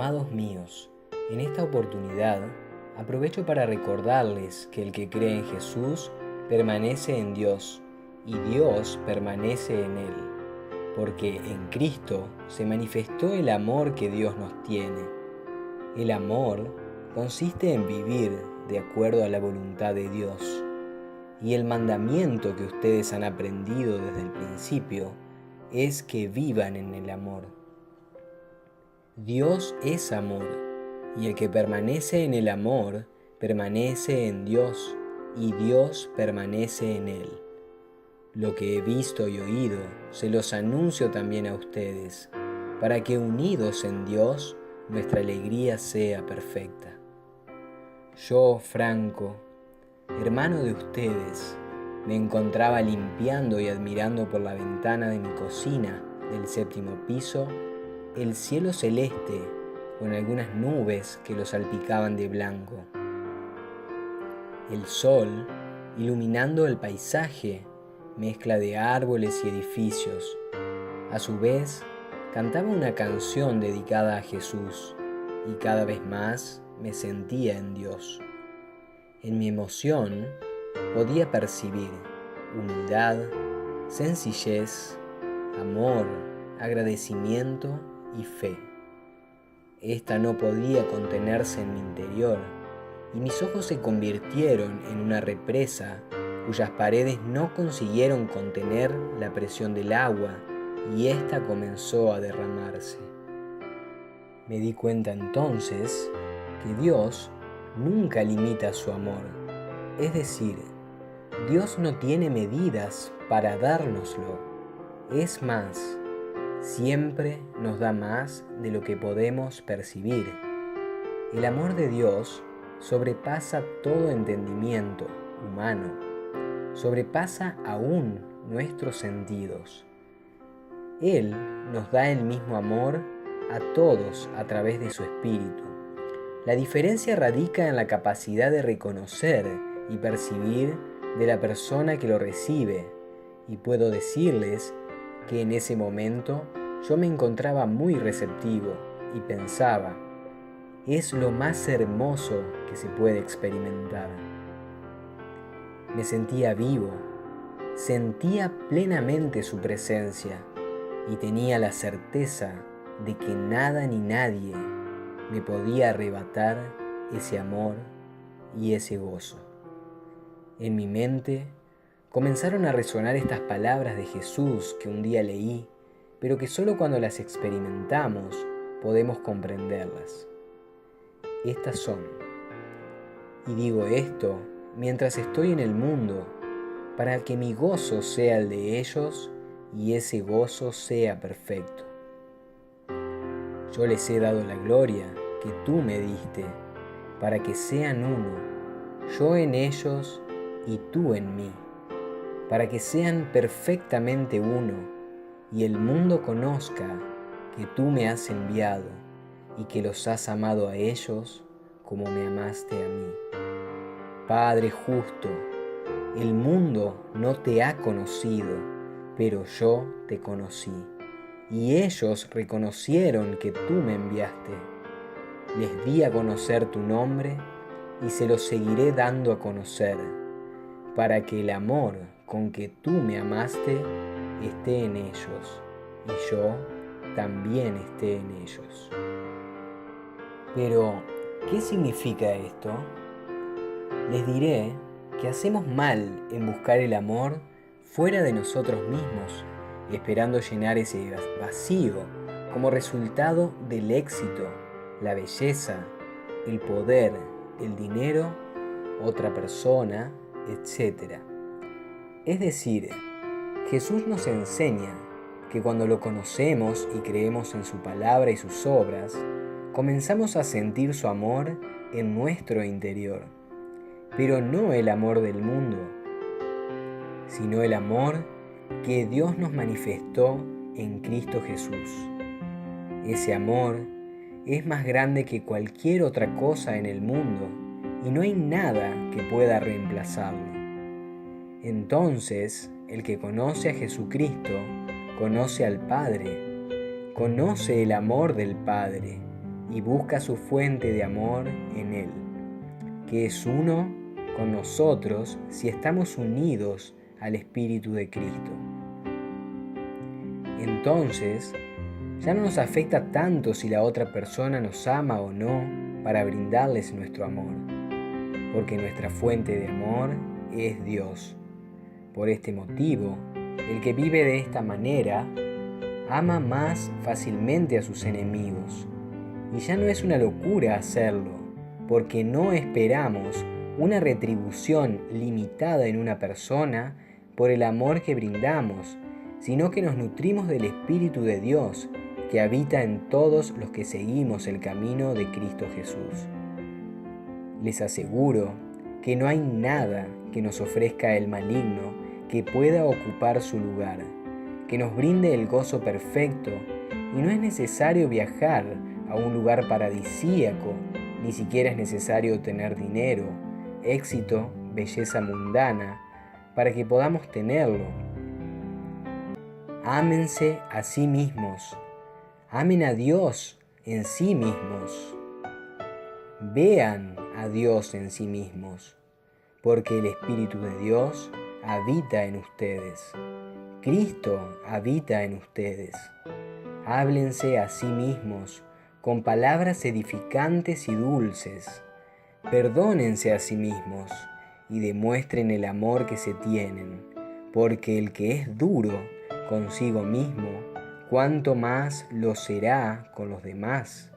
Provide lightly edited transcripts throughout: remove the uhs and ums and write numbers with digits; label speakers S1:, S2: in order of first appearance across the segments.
S1: Amados míos, en esta oportunidad aprovecho para recordarles que el que cree en Jesús permanece en Dios y Dios permanece en él, porque en Cristo se manifestó el amor que Dios nos tiene. El amor consiste en vivir de acuerdo a la voluntad de Dios, y el mandamiento que ustedes han aprendido desde el principio es que vivan en el amor. Dios es amor, y el que permanece en el amor permanece en Dios, y Dios permanece en él. Lo que he visto y oído se los anuncio también a ustedes, para que unidos en Dios nuestra alegría sea perfecta. Yo, Franco, hermano de ustedes, me encontraba limpiando y admirando por la ventana de mi cocina del 7º piso el cielo celeste con algunas nubes que lo salpicaban de blanco. El sol, iluminando el paisaje, mezcla de árboles y edificios. A su vez, cantaba una canción dedicada a Jesús y cada vez más me sentía en Dios. En mi emoción podía percibir humildad, sencillez, amor, agradecimiento y fe. Esta no podía contenerse en mi interior y mis ojos se convirtieron en una represa cuyas paredes no consiguieron contener la presión del agua y ésta comenzó a derramarse. Me di cuenta entonces que Dios nunca limita su amor, es decir, Dios no tiene medidas para dárnoslo, es más, siempre nos da más de lo que podemos percibir. El amor de Dios sobrepasa todo entendimiento humano, sobrepasa aún nuestros sentidos. Él nos da el mismo amor a todos a través de su Espíritu. La diferencia radica en la capacidad de reconocer y percibir de la persona que lo recibe, y puedo decirles que en ese momento yo me encontraba muy receptivo y pensaba, es lo más hermoso que se puede experimentar. Me sentía vivo, sentía plenamente su presencia y tenía la certeza de que nada ni nadie me podía arrebatar ese amor y ese gozo. En mi mente comenzaron a resonar estas palabras de Jesús que un día leí, pero que solo cuando las experimentamos podemos comprenderlas. Estas son: y digo esto mientras estoy en el mundo, para que mi gozo sea el de ellos y ese gozo sea perfecto. Yo les he dado la gloria que tú me diste, para que sean uno, yo en ellos y tú en mí, para que sean perfectamente uno, y el mundo conozca que tú me has enviado y que los has amado a ellos como me amaste a mí. Padre justo, el mundo no te ha conocido, pero yo te conocí, y ellos reconocieron que tú me enviaste. Les di a conocer tu nombre y se lo seguiré dando a conocer, para que el amor con que tú me amaste esté en ellos, y yo también esté en ellos. Pero, ¿qué significa esto? Les diré que hacemos mal en buscar el amor fuera de nosotros mismos, esperando llenar ese vacío como resultado del éxito, la belleza, el poder, el dinero, otra persona, etc. Es decir, Jesús nos enseña que cuando lo conocemos y creemos en su palabra y sus obras, comenzamos a sentir su amor en nuestro interior, pero no el amor del mundo, sino el amor que Dios nos manifestó en Cristo Jesús. Ese amor es más grande que cualquier otra cosa en el mundo y no hay nada que pueda reemplazarlo. Entonces, el que conoce a Jesucristo conoce al Padre, conoce el amor del Padre y busca su fuente de amor en Él, que es uno con nosotros si estamos unidos al Espíritu de Cristo. Entonces, ya no nos afecta tanto si la otra persona nos ama o no para brindarles nuestro amor, porque nuestra fuente de amor es Dios. Por este motivo, el que vive de esta manera ama más fácilmente a sus enemigos. Y ya no es una locura hacerlo, porque no esperamos una retribución limitada en una persona por el amor que brindamos, sino que nos nutrimos del Espíritu de Dios que habita en todos los que seguimos el camino de Cristo Jesús. Les aseguro que no hay nada que nos ofrezca el maligno que pueda ocupar su lugar, que nos brinde el gozo perfecto, y no es necesario viajar a un lugar paradisíaco, ni siquiera es necesario tener dinero, éxito, belleza mundana, para que podamos tenerlo. Ámense a sí mismos, amen a Dios en sí mismos, vean a Dios en sí mismos, porque el Espíritu de Dios habita en ustedes. Cristo habita en ustedes. Háblense a sí mismos con palabras edificantes y dulces. Perdónense a sí mismos y demuestren el amor que se tienen, porque el que es duro consigo mismo, cuánto más lo será con los demás.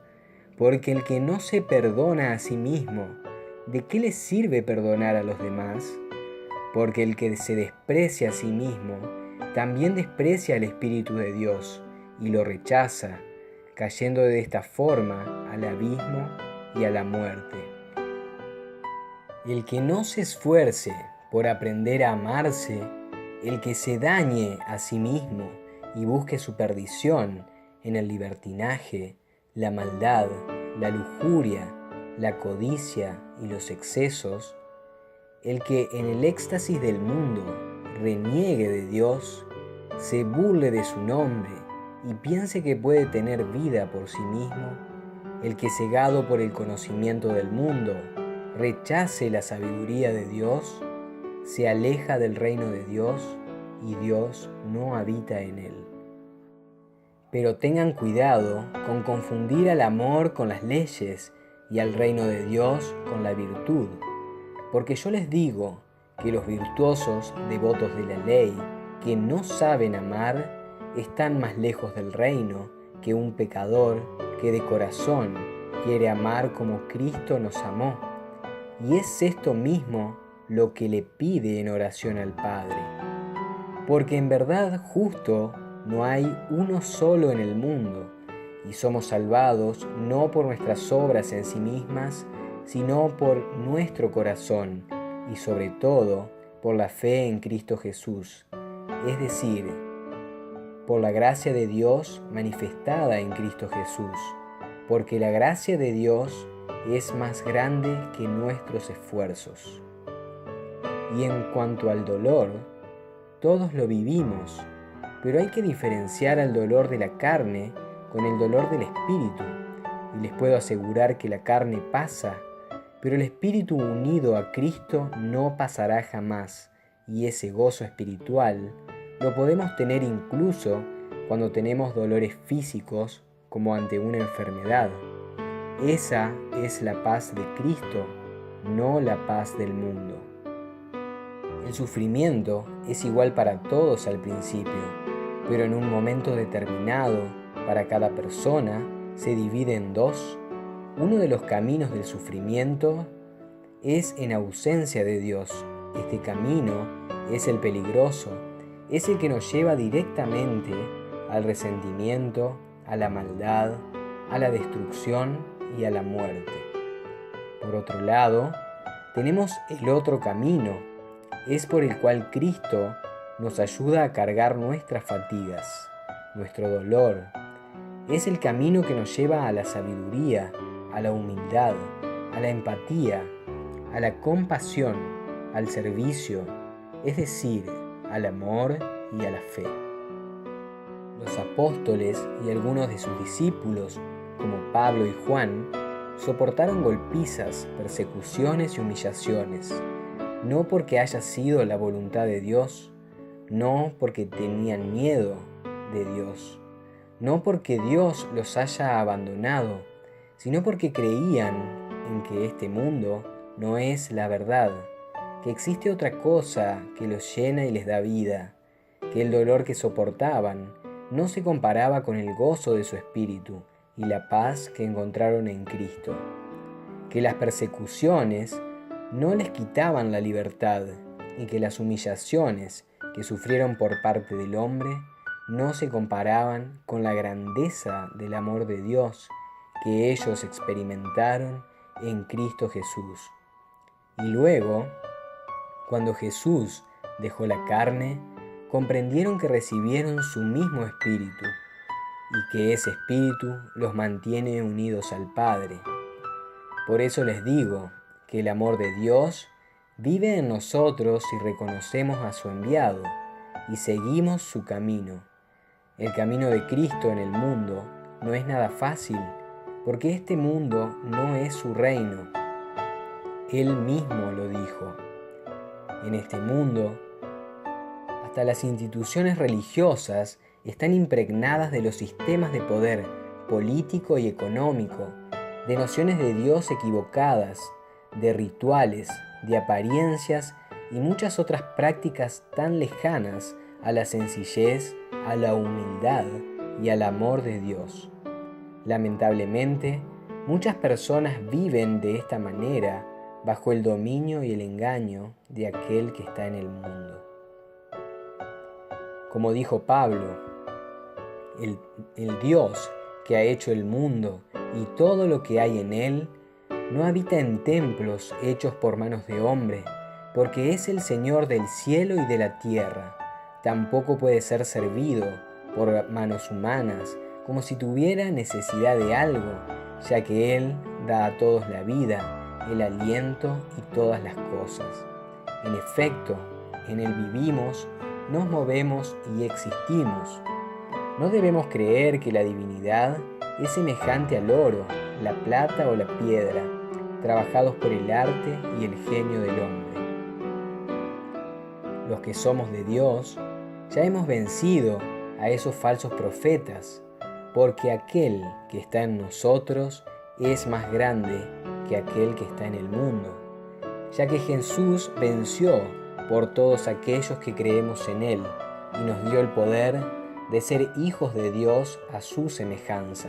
S1: Porque el que no se perdona a sí mismo, ¿de qué le sirve perdonar a los demás? Porque el que se desprecia a sí mismo, también desprecia al Espíritu de Dios y lo rechaza, cayendo de esta forma al abismo y a la muerte. El que no se esfuerce por aprender a amarse, el que se dañe a sí mismo y busque su perdición en el libertinaje, la maldad, la lujuria, la codicia y los excesos, el que en el éxtasis del mundo reniegue de Dios, se burle de su nombre y piense que puede tener vida por sí mismo, el que cegado por el conocimiento del mundo rechace la sabiduría de Dios, se aleja del reino de Dios y Dios no habita en él. Pero tengan cuidado con confundir al amor con las leyes y al reino de Dios con la virtud, porque yo les digo que los virtuosos devotos de la ley, que no saben amar, están más lejos del reino que un pecador que de corazón quiere amar como Cristo nos amó. Y es esto mismo lo que le pide en oración al Padre. Porque en verdad justo no hay uno solo en el mundo, y somos salvados no por nuestras obras en sí mismas, sino por nuestro corazón, y sobre todo por la fe en Cristo Jesús, es decir, por la gracia de Dios manifestada en Cristo Jesús, porque la gracia de Dios es más grande que nuestros esfuerzos. Y en cuanto al dolor, todos lo vivimos, pero hay que diferenciar al dolor de la carne con el dolor del espíritu, y les puedo asegurar que la carne pasa, pero el espíritu unido a Cristo no pasará jamás, y ese gozo espiritual lo podemos tener incluso cuando tenemos dolores físicos como ante una enfermedad. Esa es la paz de Cristo, no la paz del mundo. El sufrimiento es igual para todos al principio, pero en un momento determinado, para cada persona, se divide en dos. Uno de los caminos del sufrimiento es en ausencia de Dios. Este camino es el peligroso, es el que nos lleva directamente al resentimiento, a la maldad, a la destrucción y a la muerte. Por otro lado, tenemos el otro camino, es por el cual Cristo nos ayuda a cargar nuestras fatigas, nuestro dolor. Es el camino que nos lleva a la sabiduría, a la humildad, a la empatía, a la compasión, al servicio, es decir, al amor y a la fe. Los apóstoles y algunos de sus discípulos, como Pablo y Juan, soportaron golpizas, persecuciones y humillaciones, no porque haya sido la voluntad de Dios, no porque tenían miedo de Dios, no porque Dios los haya abandonado, sino porque creían en que este mundo no es la verdad, que existe otra cosa que los llena y les da vida, que el dolor que soportaban no se comparaba con el gozo de su espíritu y la paz que encontraron en Cristo, que las persecuciones no les quitaban la libertad y que las humillaciones que sufrieron por parte del hombre no se comparaban con la grandeza del amor de Dios que ellos experimentaron en Cristo Jesús. Y luego, cuando Jesús dejó la carne, comprendieron que recibieron su mismo espíritu y que ese espíritu los mantiene unidos al Padre. Por eso les digo que el amor de Dios vive en nosotros si reconocemos a su enviado y seguimos su camino. El camino de Cristo en el mundo no es nada fácil, porque este mundo no es su reino. Él mismo lo dijo. En este mundo, hasta las instituciones religiosas están impregnadas de los sistemas de poder político y económico, de nociones de Dios equivocadas, de rituales, de apariencias y muchas otras prácticas tan lejanas a la sencillez, a la humildad y al amor de Dios. Lamentablemente, muchas personas viven de esta manera bajo el dominio y el engaño de aquel que está en el mundo. Como dijo Pablo, el Dios que ha hecho el mundo y todo lo que hay en él, no habita en templos hechos por manos de hombre, porque es el Señor del cielo y de la tierra. Tampoco puede ser servido por manos humanas, como si tuviera necesidad de algo, ya que Él da a todos la vida, el aliento y todas las cosas. En efecto, en Él vivimos, nos movemos y existimos. No debemos creer que la divinidad es semejante al oro, la plata o la piedra, trabajados por el arte y el genio del hombre. Los que somos de Dios, ya hemos vencido a esos falsos profetas, porque aquel que está en nosotros es más grande que aquel que está en el mundo, ya que Jesús venció por todos aquellos que creemos en Él y nos dio el poder de ser hijos de Dios a su semejanza.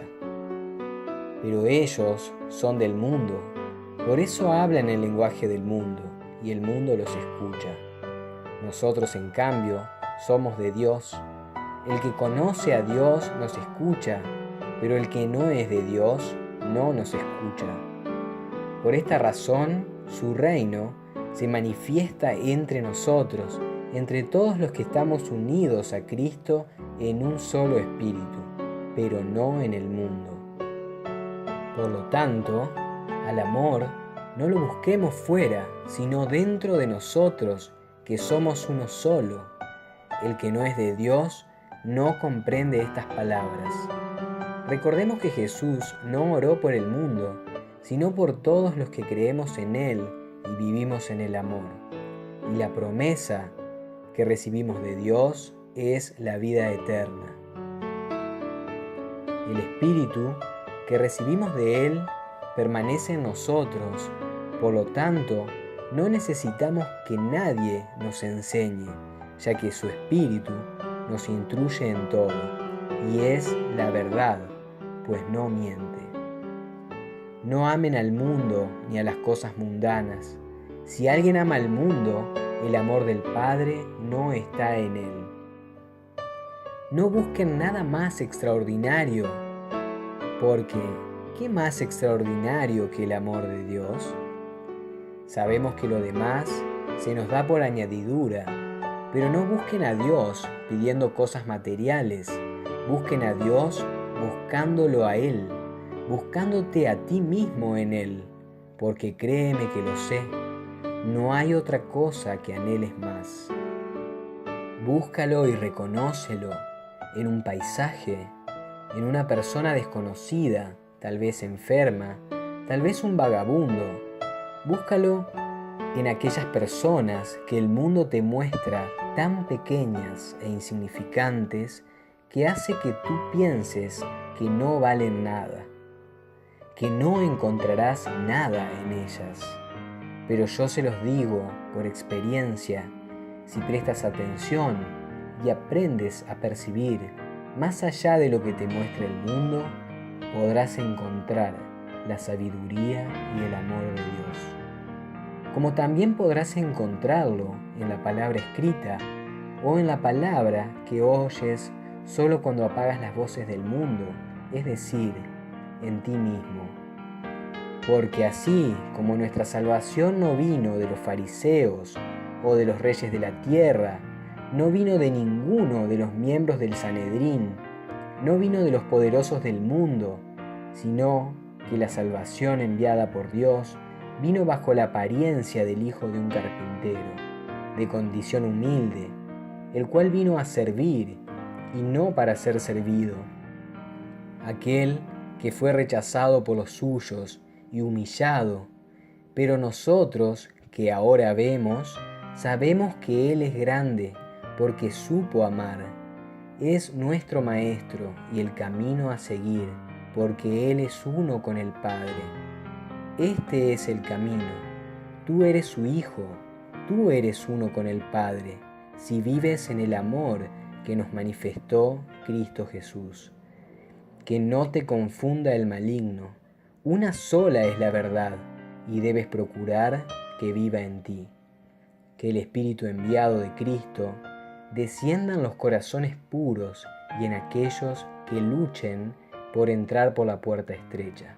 S1: Pero ellos son del mundo, por eso hablan el lenguaje del mundo y el mundo los escucha. Nosotros, en cambio, somos de Dios. El que conoce a Dios nos escucha, pero el que no es de Dios no nos escucha. Por esta razón, su reino se manifiesta entre nosotros, entre todos los que estamos unidos a Cristo en un solo espíritu, pero no en el mundo. Por lo tanto, al amor no lo busquemos fuera, sino dentro de nosotros, que somos uno solo. El que no es de Dios no comprende estas palabras. Recordemos que Jesús no oró por el mundo, sino por todos los que creemos en Él y vivimos en el amor. Y la promesa que recibimos de Dios es la vida eterna. El Espíritu que recibimos de Él permanece en nosotros, por lo tanto, no necesitamos que nadie nos enseñe, ya que su Espíritu nos instruye en todo, y es la verdad, pues no miente. No amen al mundo ni a las cosas mundanas. Si alguien ama al mundo, el amor del Padre no está en él. No busquen nada más extraordinario, porque ¿qué más extraordinario que el amor de Dios? Sabemos que lo demás se nos da por añadidura, pero no busquen a Dios pidiendo cosas materiales. Busquen a Dios buscándolo a Él, buscándote a ti mismo en Él, porque créeme que lo sé, no hay otra cosa que anheles más. Búscalo y reconócelo en un paisaje, en una persona desconocida, tal vez enferma, tal vez un vagabundo. Búscalo en aquellas personas que el mundo te muestra tan pequeñas e insignificantes que hace que tú pienses que no valen nada, que no encontrarás nada en ellas. Pero yo se los digo por experiencia, si prestas atención y aprendes a percibir más allá de lo que te muestra el mundo, podrás encontrar la sabiduría y el amor de Dios. Como también podrás encontrarlo en la palabra escrita o en la palabra que oyes solo cuando apagas las voces del mundo, es decir, en ti mismo. Porque así como nuestra salvación no vino de los fariseos o de los reyes de la tierra, no vino de ninguno de los miembros del Sanedrín, no vino de los poderosos del mundo, sino que la salvación enviada por Dios vino bajo la apariencia del hijo de un carpintero, de condición humilde, el cual vino a servir y no para ser servido. Aquel que fue rechazado por los suyos y humillado, pero nosotros que ahora vemos, sabemos que Él es grande porque supo amar. Es nuestro Maestro y el camino a seguir, porque Él es uno con el Padre. Este es el camino. Tú eres su Hijo, tú eres uno con el Padre, si vives en el amor que nos manifestó Cristo Jesús. Que no te confunda el maligno. Una sola es la verdad y debes procurar que viva en ti. Que el Espíritu enviado de Cristo descienda en los corazones puros y en aquellos que luchen por entrar por la puerta estrecha.